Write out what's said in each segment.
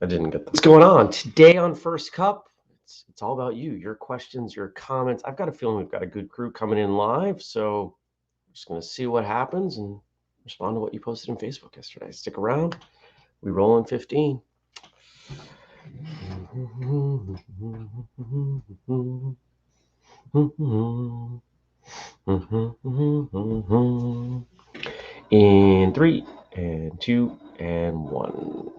I didn't get that. What's going on today on First Cup? It's all about you, your questions, your comments. I've got a feeling we've got a good crew coming in live, so I'm just going to see what happens and respond to what you posted on Facebook yesterday. Stick around. We roll in 15. In 3 and 2 and 1.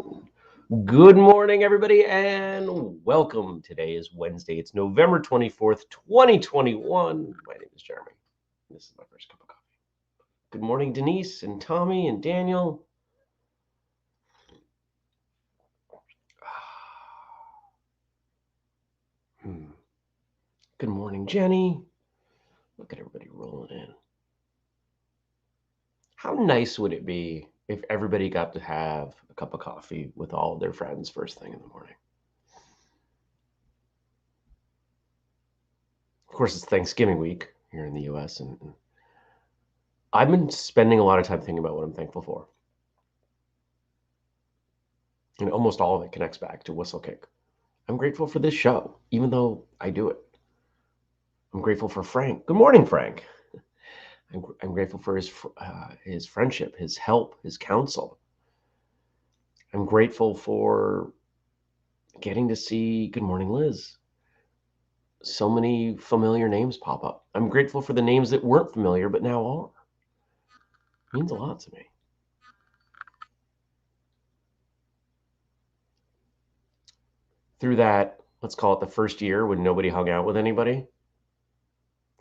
Good morning, everybody, and welcome. Today is Wednesday. It's November 24th, 2021. My name is Jeremy. This is my first cup of coffee. Good morning, Denise and Tommy and Daniel. Good morning, Jenny. Look at everybody rolling in. How nice would it be if everybody got to have a cup of coffee with all of their friends first thing in the morning? Of course, it's Thanksgiving week here in the U.S., and I've been spending a lot of time thinking about what I'm thankful for. And almost all of it connects back to whistlekick. I'm grateful for this show, even though I do it. I'm grateful for Frank. Good morning, Frank. I'm grateful for his friendship, his help, his counsel. I'm grateful for getting to see, good morning, Liz. So many familiar names pop up. I'm grateful for the names that weren't familiar but now are. It means a lot to me. Through that, let's call it the first year when nobody hung out with anybody,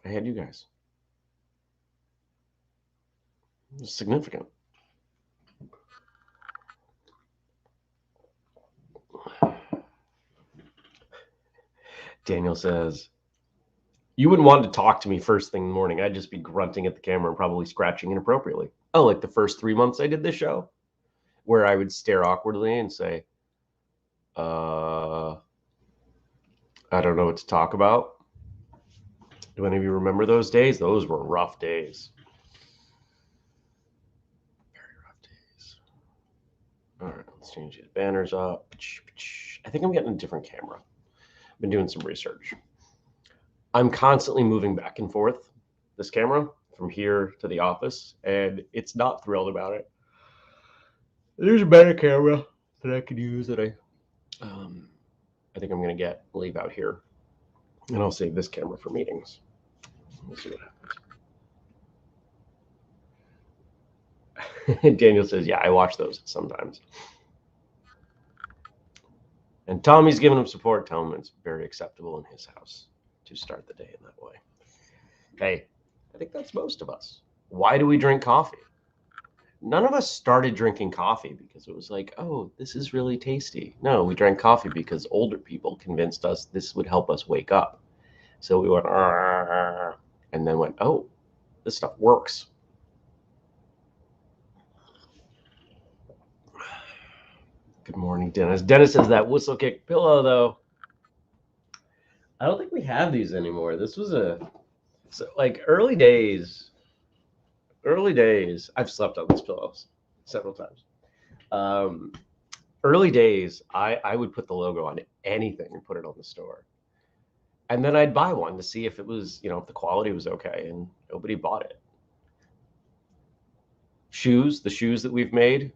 I had you guys. It was significant. Daniel says, you wouldn't want to talk to me first thing in the morning. I'd just be grunting at the camera and probably scratching inappropriately. Oh, like the first 3 months I did this show, where I would stare awkwardly and say, I don't know what to talk about. Do any of you remember those days? Those were rough days. Very rough days. All right, let's change these banners up. I think I'm getting a different camera. I've been doing some research. I'm constantly moving back and forth this camera from here to the office, and it's not thrilled about it. There's a better camera that I could use that I think I'm going to leave out here, and I'll save this camera for meetings. We'll see what happens. Daniel says, yeah, I watch those sometimes. And Tommy's giving him support. Tell him it's very acceptable in his house to start the day in that way. Hey, I think that's most of us. Why do we drink coffee? None of us started drinking coffee because it was like, oh, this is really tasty. No, we drank coffee because older people convinced us this would help us wake up. So we went, and then went, oh, this stuff works. Good morning, Dennis. Dennis says that whistlekick pillow, though. I don't think we have these anymore. This was like early days. I've slept on these pillows several times. Early days, I would put the logo on anything and put it on the store. And then I'd buy one to see if it was, if the quality was okay, and nobody bought it. The shoes that we've made,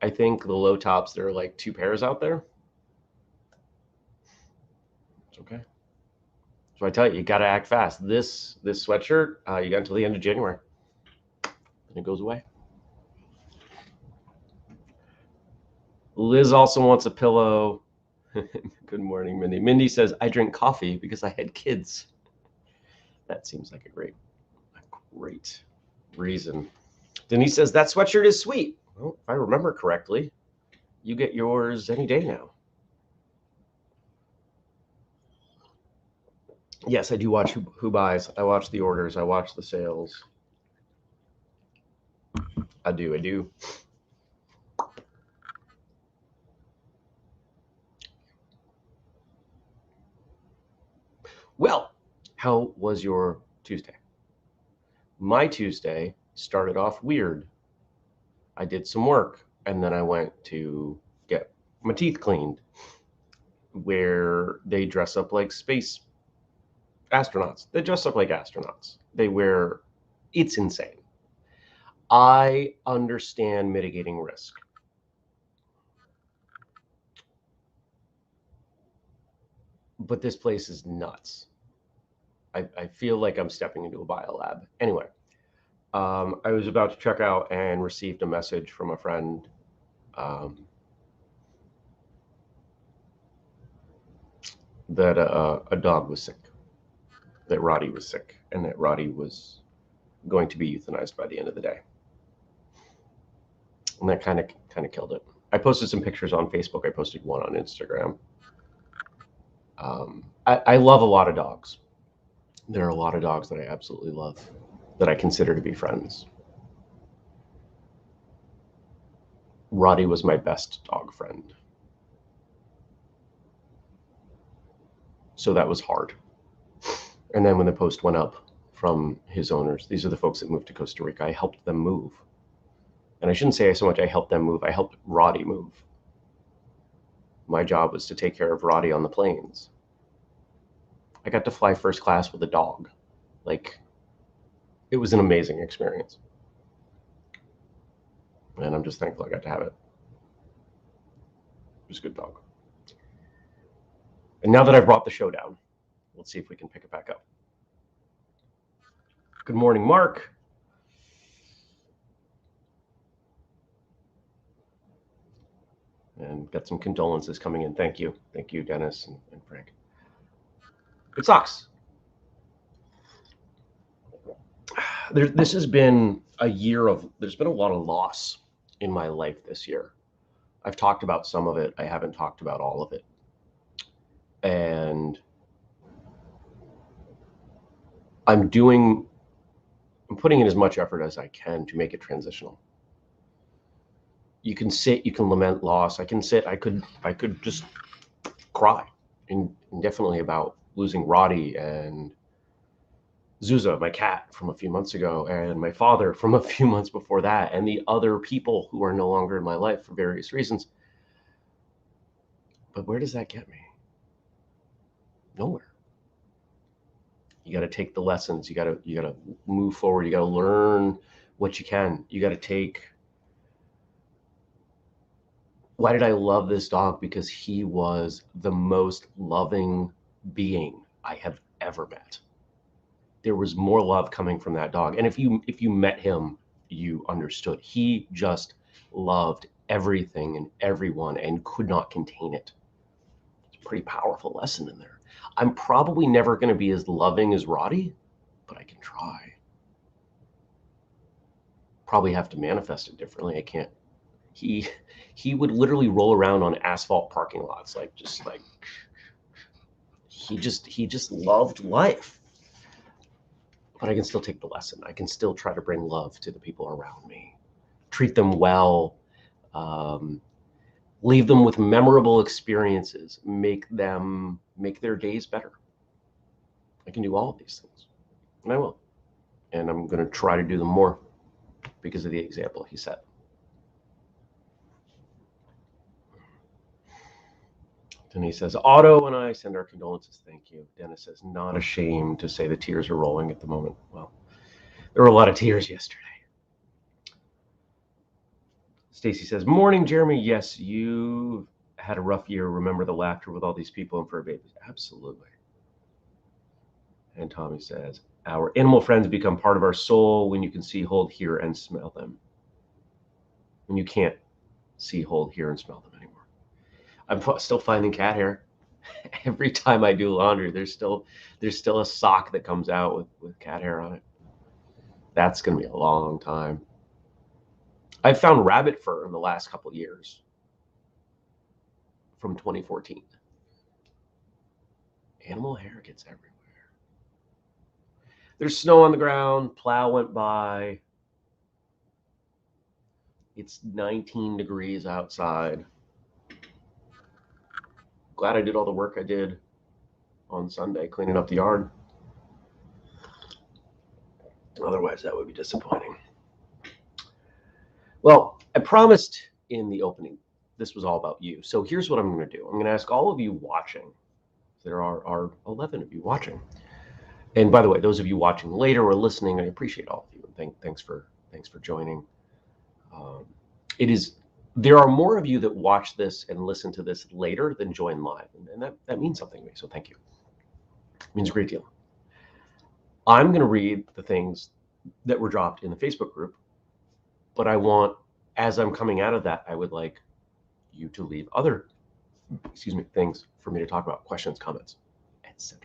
I think the low tops, there are like 2 pairs out there. It's okay. So I tell you, you got to act fast. This sweatshirt, you got until the end of January, and it goes away. Liz also wants a pillow. Good morning, Mindy. Mindy says, I drink coffee because I had kids. That seems like a great reason. Denise says, that sweatshirt is sweet. Well, if I remember correctly, you get yours any day now. Yes, I do watch who buys. I watch the orders. I watch the sales. I do. Well, how was your Tuesday? My Tuesday started off weird. I did some work, and then I went to get my teeth cleaned, where they dress up like space astronauts. They dress up like astronauts. It's insane. I understand mitigating risk. But this place is nuts. I feel like I'm stepping into a biolab. Anyway, I was about to check out and received a message from a friend. That a dog was sick, that Roddy was sick, and that Roddy was going to be euthanized by the end of the day. And that kind of killed it. I posted some pictures on Facebook. I posted one on Instagram. I love a lot of dogs. There are a lot of dogs that I absolutely love, that I consider to be friends. Roddy was my best dog friend. So that was hard. And then when the post went up from his owners, these are the folks that moved to Costa Rica, I helped them move. And I shouldn't say so much I helped them move, I helped Roddy move. My job was to take care of Roddy on the planes. I got to fly first class with a dog. Like, it was an amazing experience. And I'm just thankful I got to have it. It was a good dog. And now that I've brought the show down, let's see if we can pick it back up. Good morning, Mark. And got some condolences coming in. Thank you. Thank you, Dennis and Frank. It sucks. This has been a year there's been a lot of loss in my life this year. I've talked about some of it. I haven't talked about all of it. And I'm putting in as much effort as I can to make it transitional. You can sit, you can lament loss. I can sit, I could just cry indefinitely about losing Roddy and Zuza, my cat, from a few months ago, and my father from a few months before that, and the other people who are no longer in my life for various reasons. But where does that get me? Nowhere. You got to take the lessons. You got to move forward. You got to learn what you can. You got to take. Why did I love this dog? Because he was the most loving being I have ever met. There was more love coming from that dog. And if you met him, you understood. He just loved everything and everyone and could not contain it. It's a pretty powerful lesson in there. I'm probably never going to be as loving as Roddy, but I can try. Probably have to manifest it differently. I can't. He would literally roll around on asphalt parking lots, he just loved life. But I can still take the lesson. I can still try to bring love to the people around me, treat them well, leave them with memorable experiences, make their days better. I can do all of these things, and I will. And I'm going to try to do them more because of the example he set. Denise says, Otto and I send our condolences. Thank you. Dennis says, not ashamed to say the tears are rolling at the moment. Well, there were a lot of tears yesterday. Stacy says, morning, Jeremy. Yes, you had a rough year. Remember the laughter with all these people and fur babies. Absolutely. And Tommy says, our animal friends become part of our soul when you can see, hold, hear, and smell them. When you can't see, hold, hear, and smell them anymore. I'm still finding cat hair. Every time I do laundry, there's still a sock that comes out with cat hair on it. That's going to be a long time. I've found rabbit fur in the last couple of years from 2014. Animal hair gets everywhere. There's snow on the ground. Plow went by. It's 19 degrees outside. Glad I did all the work I did on Sunday cleaning up the yard. Otherwise, that would be disappointing. Well, I promised in the opening this was all about you. So here's what I'm going to do. I'm going to ask all of you watching. There are 11 of you watching. And by the way, those of you watching later or listening, I appreciate all of you. And thanks for joining. There are more of you that watch this and listen to this later than join live, and that means something to me. So thank you. It means a great deal. I'm going to read the things that were dropped in the Facebook group, but I want, as I'm coming out of that, I would like you to leave other, things for me to talk about, questions, comments, etc.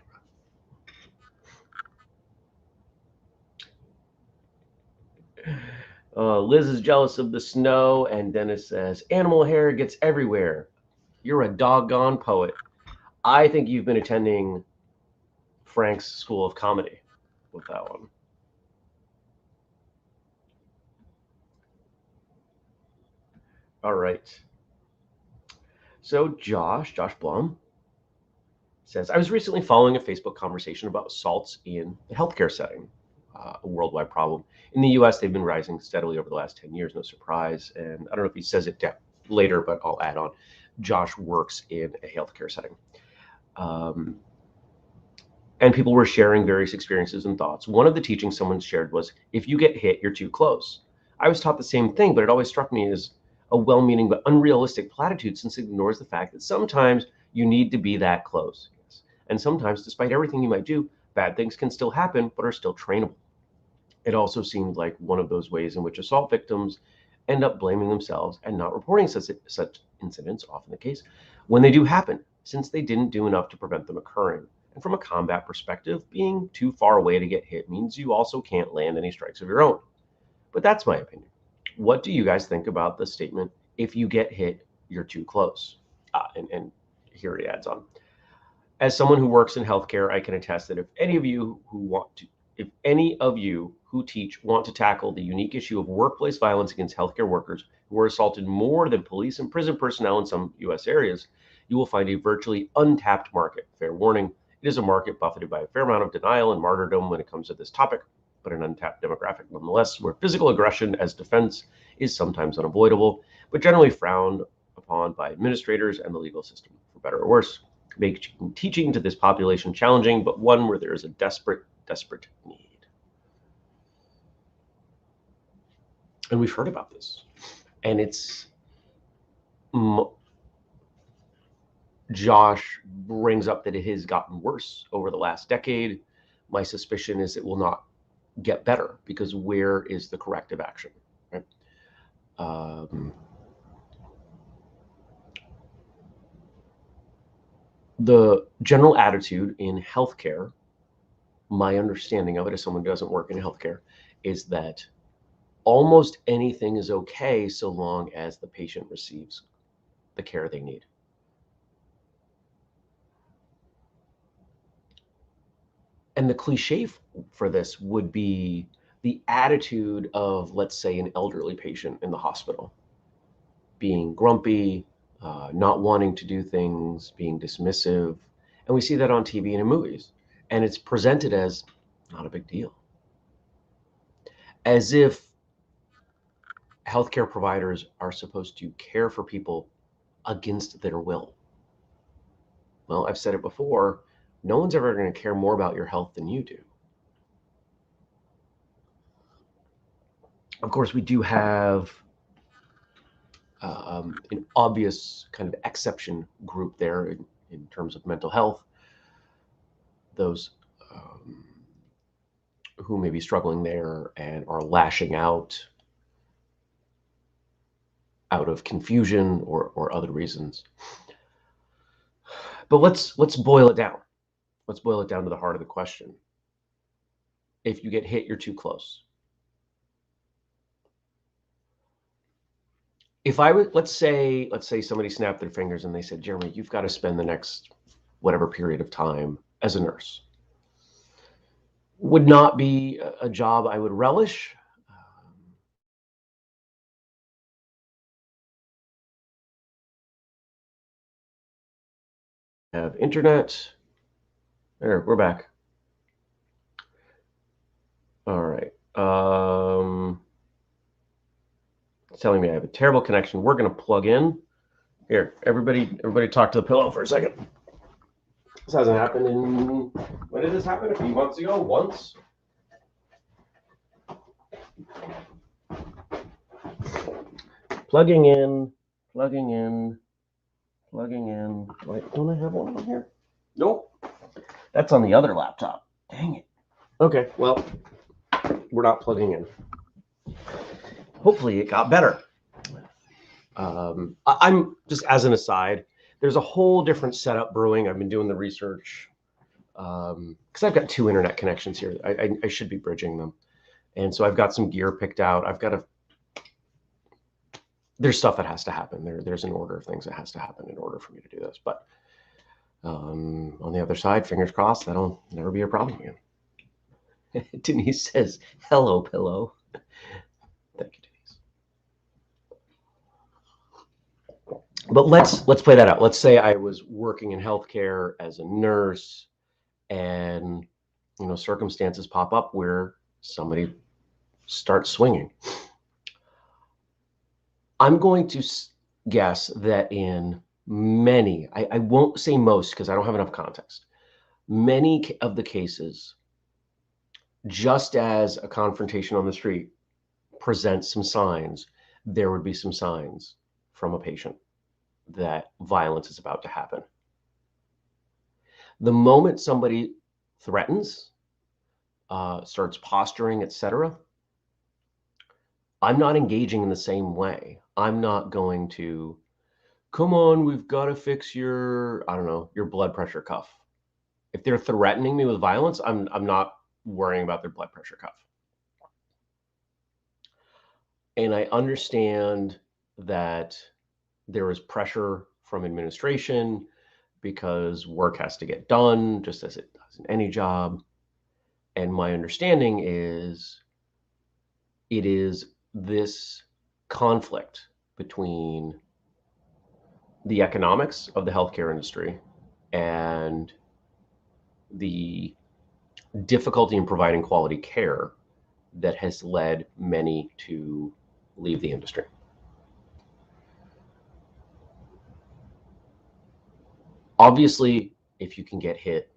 Liz is jealous of the snow, and Dennis says, animal hair gets everywhere. You're a doggone poet. I think you've been attending Frank's School of Comedy with that one. All right. So Josh Blum says, I was recently following a Facebook conversation about assaults in the healthcare setting, a worldwide problem. In the US, they've been rising steadily over the last 10 years, no surprise. And I don't know if he says it later, but I'll add on. Josh works in a healthcare setting. And people were sharing various experiences and thoughts. One of the teachings someone shared was, if you get hit, you're too close. I was taught the same thing, but it always struck me as a well-meaning but unrealistic platitude, since it ignores the fact that sometimes you need to be that close. And sometimes, despite everything you might do, bad things can still happen, but are still trainable. It also seemed like one of those ways in which assault victims end up blaming themselves and not reporting such incidents, often the case, when they do happen, since they didn't do enough to prevent them occurring. And from a combat perspective, being too far away to get hit means you also can't land any strikes of your own. But that's my opinion. What do you guys think about the statement, if you get hit, you're too close? And here he adds on. As someone who works in healthcare, I can attest that if any of you who teach want to tackle the unique issue of workplace violence against healthcare workers who are assaulted more than police and prison personnel in some US areas, you will find a virtually untapped market. Fair warning, it is a market buffeted by a fair amount of denial and martyrdom when it comes to this topic, but an untapped demographic nonetheless, where physical aggression as defense is sometimes unavoidable, but generally frowned upon by administrators and the legal system, for better or worse, making teaching to this population challenging, but one where there is a desperate need. And we've heard about this. And it's Josh brings up that it has gotten worse over the last decade. My suspicion is it will not get better, because where is the corrective action? Right? The general attitude in healthcare, my understanding of it as someone who doesn't work in healthcare, is that almost anything is okay so long as the patient receives the care they need. And the cliche for this would be the attitude of, let's say, an elderly patient in the hospital, being grumpy, not wanting to do things, being dismissive. And we see that on TV and in movies. And it's presented as not a big deal. As if healthcare providers are supposed to care for people against their will. Well, I've said it before, no one's ever going to care more about your health than you do. Of course, we do have an obvious kind of exception group there in terms of mental health, those who may be struggling there and are lashing out of confusion or other reasons. But let's boil it down. Let's boil it down to the heart of the question. If you get hit, you're too close. If I would, let's say somebody snapped their fingers and they said, Jeremy, you've got to spend the next whatever period of time as a nurse. Would not be a job I would relish. Have internet. There, we're back. All right. It's telling me I have a terrible connection. We're going to plug in Here, everybody talk to the pillow for a second. This hasn't happened in, when did this happen? A few months ago? Once? Plugging in. Wait, don't I have one on here? Nope. That's on the other laptop. Dang it. Okay, well, we're not plugging in. Hopefully it got better. I'm just, as an aside, there's a whole different setup brewing. I've been doing the research because I've got 2 internet connections here. I should be bridging them. And so I've got some gear picked out. There's stuff that has to happen. There's an order of things that has to happen in order for me to do this. But on the other side, fingers crossed, that'll never be a problem again. Denise says, hello, pillow. Thank you, Denise. But let's play that out. Let's say I was working in healthcare as a nurse, and circumstances pop up where somebody starts swinging. I'm going to guess that in many, I won't say most because I don't have enough context, many of the cases, just as a confrontation on the street presents some signs, there would be some signs from a patient that violence is about to happen. The moment somebody threatens, starts posturing, etc., I'm not engaging in the same way. I'm not going to, come on, we've got to fix your, I don't know, your blood pressure cuff. If they're threatening me with violence, I'm not worrying about their blood pressure cuff. And I understand that there is pressure from administration because work has to get done, just as it does in any job. And my understanding is it is this conflict between the economics of the healthcare industry and the difficulty in providing quality care that has led many to leave the industry. Obviously, if you can get hit,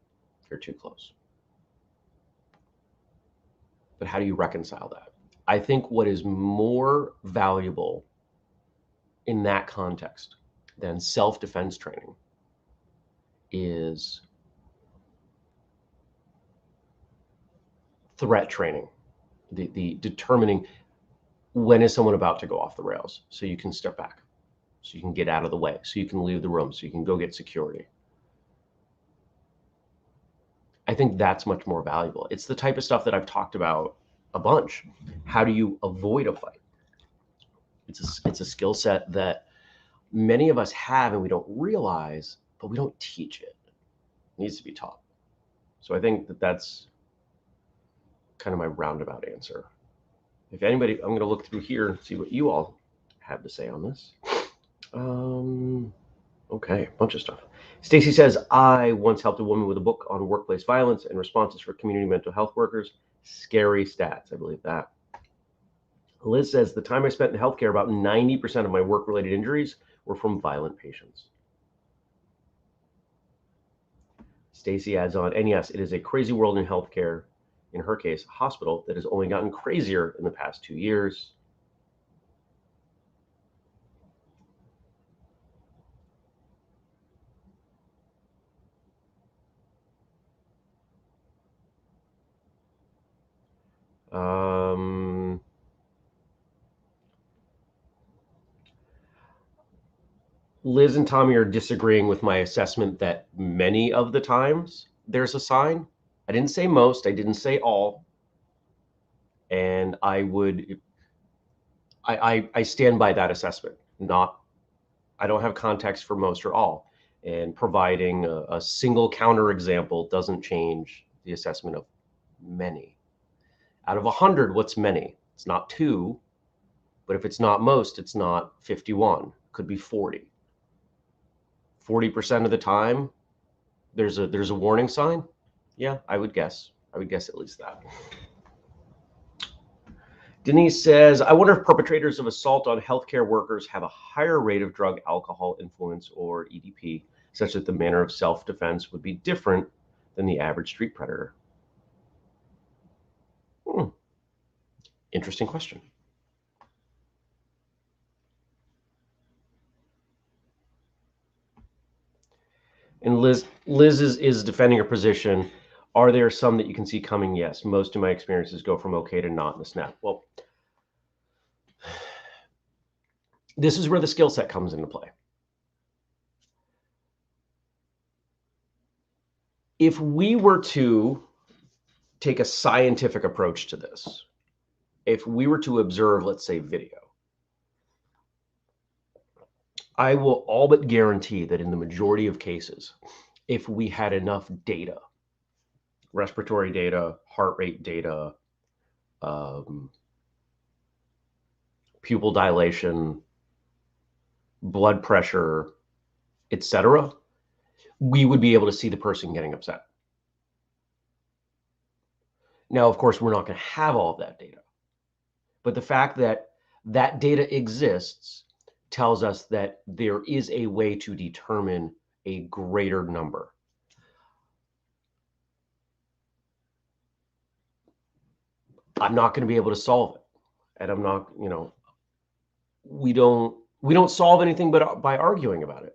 you're too close. But how do you reconcile that? I think what is more valuable in that context than self-defense training is threat training, the determining when is someone about to go off the rails, so you can step back, so you can get out of the way, so you can leave the room, so you can go get security. I think that's much more valuable. It's the type of stuff that I've talked about a bunch. How do you avoid a fight? It's a skill set that many of us have and we don't realize, but we don't teach it. It needs to be taught. So I think that's kind of my roundabout answer. If anybody, I'm going to look through here and see what you all have to say on this. Okay, a bunch of stuff. Stacy says, I once helped a woman with a book on workplace violence and responses for community mental health workers. Scary stats, I believe that. Liz says, the time I spent in healthcare, about 90% of my work-related injuries were from violent patients. Stacy adds on, and yes, it is a crazy world in healthcare. In her case, a hospital that has only gotten crazier in the past 2 years. Liz and Tommy are disagreeing with my assessment that many of the times there's a sign. I didn't say most, I didn't say all. And I stand by that assessment. I don't have context for most or all. And providing a single counterexample doesn't change the assessment of many. Out of 100, what's many? It's not 2, but if it's not most, it's not 51. It could be 40. 40% of the time, there's a warning sign. Yeah, I would guess at least that. Denise says, I wonder if perpetrators of assault on healthcare workers have a higher rate of drug alcohol influence or EDP, such that the manner of self-defense would be different than the average street predator. Interesting question. And Liz is defending her position. Are there some that you can see coming? Yes. Most of my experiences go from okay to not in a snap. Well, this is where the skill set comes into play. If we were to take a scientific approach to this, if we were to observe, let's say, video, I will all but guarantee that in the majority of cases, if we had enough data, respiratory data, heart rate data, pupil dilation, blood pressure, etc., we would be able to see the person getting upset. Now, of course, we're not going to have all of that data, but the fact that that data exists tells us that there is a way to determine a greater number. I'm not going to be able to solve it, and I'm not, we don't solve anything but by arguing about it.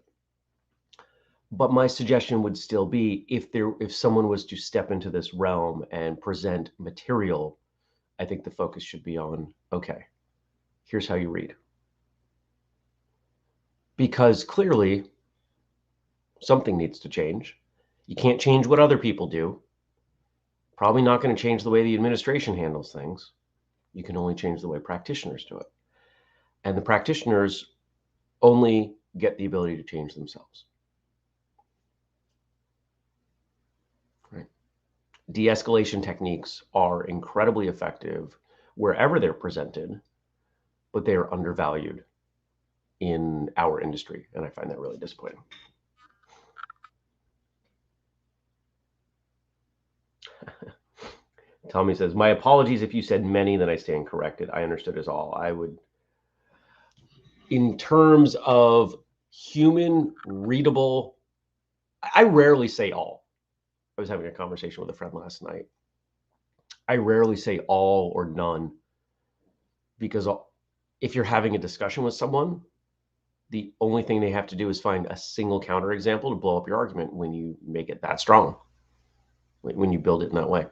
But my suggestion would still be, if someone was to step into this realm and present material, I think the focus should be on, okay, here's how you read. Because clearly something needs to change. You can't change what other people do. Probably not going to change the way the administration handles things. You can only change the way practitioners do it. And the practitioners only get the ability to change themselves. Right? De-escalation techniques are incredibly effective wherever they're presented, but they are undervalued in our industry, and I find that really disappointing. Tommy says, my apologies if you said many, then I stand corrected. I understood as all. I would, in terms of human readable, I rarely say all. I was having a conversation with a friend last night. I rarely say all or none, because if you're having a discussion with someone, the only thing they have to do is find a single counterexample to blow up your argument when you make it that strong, when you build it in that way.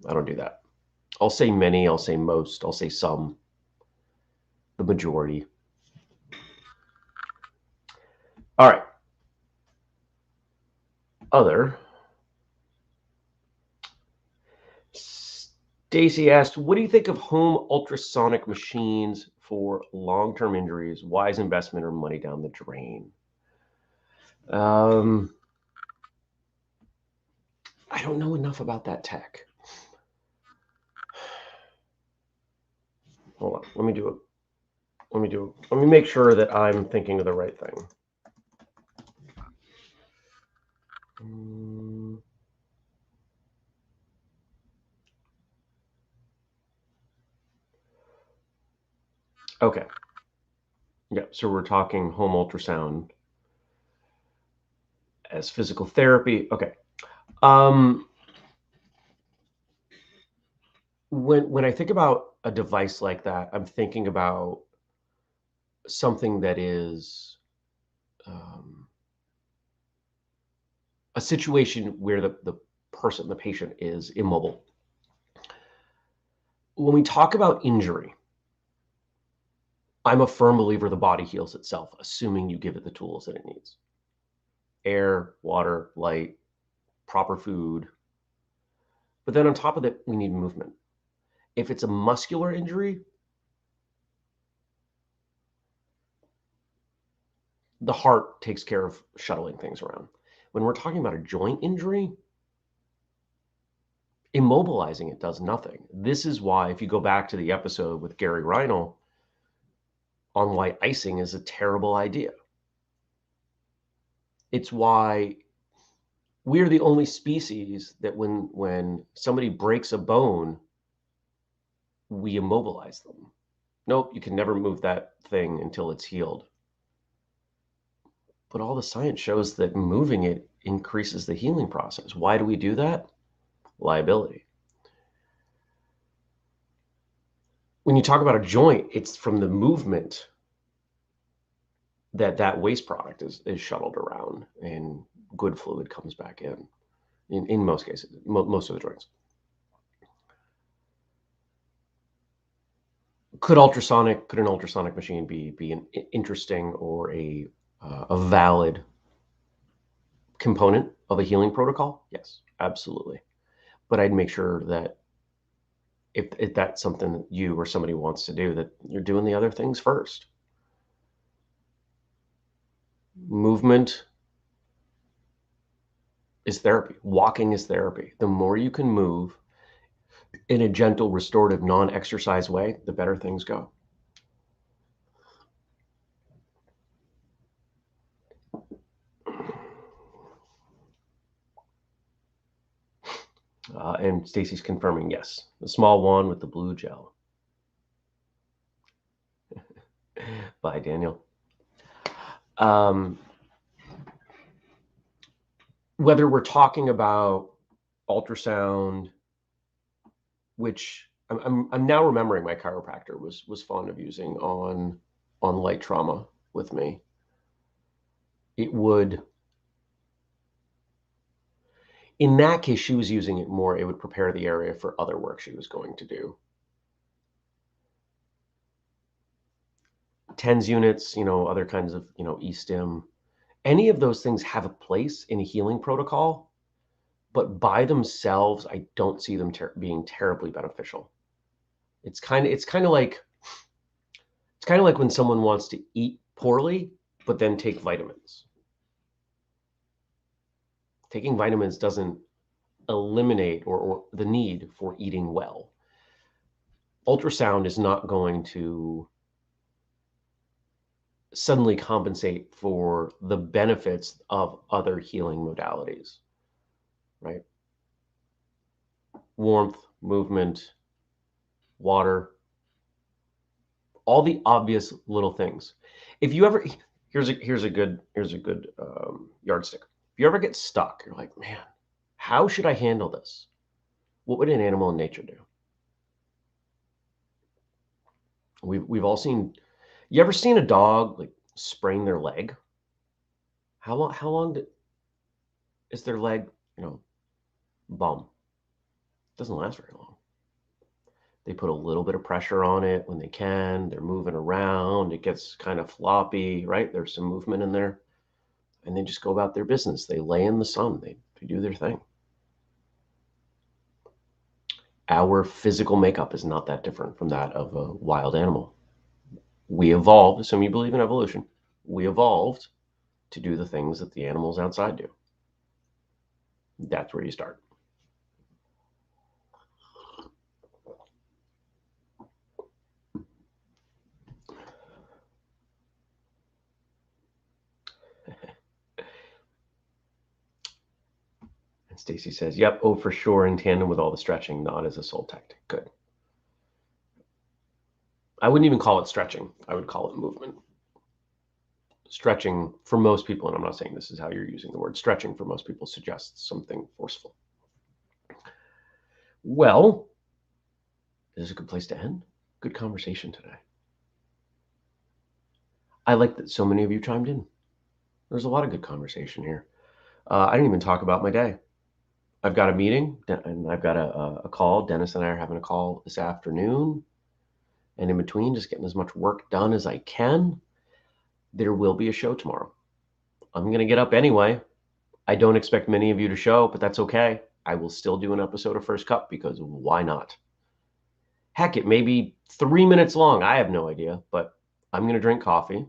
I don't do that. I'll say many, I'll say most, I'll say some, the majority. All right. Other. Stacy asked, what do you think of home ultrasonic machines for long-term injuries? Wise investment or money down the drain? I don't know enough about that tech. Hold on, let me make sure that I'm thinking of the right thing. Okay. Yeah, so we're talking home ultrasound as physical therapy. Okay. When I think about a device like that, I'm thinking about something that is a situation where the patient is immobile. When we talk about injury, I'm a firm believer the body heals itself, assuming you give it the tools that it needs. Air, water, light, proper food. But then on top of that, we need movement. If it's a muscular injury, the heart takes care of shuttling things around. When we're talking about a joint injury, immobilizing it does nothing. This is why, if you go back to the episode with Gary Reinl on why icing is a terrible idea, it's why we're the only species that when somebody breaks a bone, we immobilize them. Nope, you can never move that thing until it's healed. But all the science shows that moving it increases the healing process. Why do we do that? Liability. When you talk about a joint, it's from the movement that waste product is shuttled around and good fluid comes back in most cases, most of the joints. Could an ultrasonic machine be an interesting or a valid component of a healing protocol? Yes, absolutely. But I'd make sure that if that's something that you or somebody wants to do, that you're doing the other things first. Movement is therapy. Walking is therapy. The more you can move in a gentle, restorative, non-exercise way, the better things go. And Stacy's confirming, yes, the small one with the blue gel. Bye, Daniel. Whether we're talking about ultrasound, which I'm now remembering my chiropractor was fond of using on light trauma with me. It would, in that case, she was using it more. It would prepare the area for other work she was going to do. TENS units, other kinds of, e-stim, any of those things have a place in a healing protocol, but by themselves, I don't see them being terribly beneficial. It's kind of like when someone wants to eat poorly, but then take vitamins. Taking vitamins doesn't eliminate or the need for eating well. Ultrasound is not going to suddenly compensate for the benefits of other healing modalities, right? Warmth, movement, water, all the obvious little things. If you ever, here's a good yardstick. If you ever get stuck, you're like, man, how should I handle this? What would an animal in nature do? We've all seen. You ever seen a dog like sprain their leg? How long is their leg, bum? Doesn't last very long. They put a little bit of pressure on it when they can. They're moving around. It gets kind of floppy, right? There's some movement in there. And they just go about their business. They lay in the sun. They do their thing. Our physical makeup is not that different from that of a wild animal. We evolved, assuming you believe in evolution, we evolved to do the things that the animals outside do. That's where you start. And Stacy says, yep, oh, for sure, in tandem with all the stretching, not as a sole tactic. Good. I wouldn't even call it stretching. I would call it movement. Stretching for most people, and I'm not saying this is how you're using the word, stretching for most people suggests something forceful. Well, this is a good place to end. Good conversation today. I like that so many of you chimed in. There's a lot of good conversation here. I didn't even talk about my day. I've got a meeting and I've got a call. Dennis and I are having a call this afternoon. And in between, just getting as much work done as I can. There will be a show tomorrow. I'm going to get up anyway. I don't expect many of you to show, but that's okay. I will still do an episode of First Cup because why not? Heck, it may be 3 minutes long. I have no idea, but I'm going to drink coffee.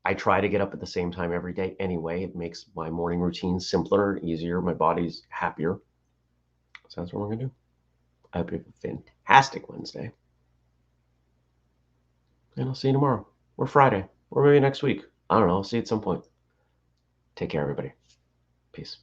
I try to get up at the same time every day anyway. It makes my morning routine simpler, easier. My body's happier. So that's what we're going to do. I hope you have a fantastic Wednesday. And I'll see you tomorrow or Friday or maybe next week. I don't know. I'll see you at some point. Take care, everybody. Peace.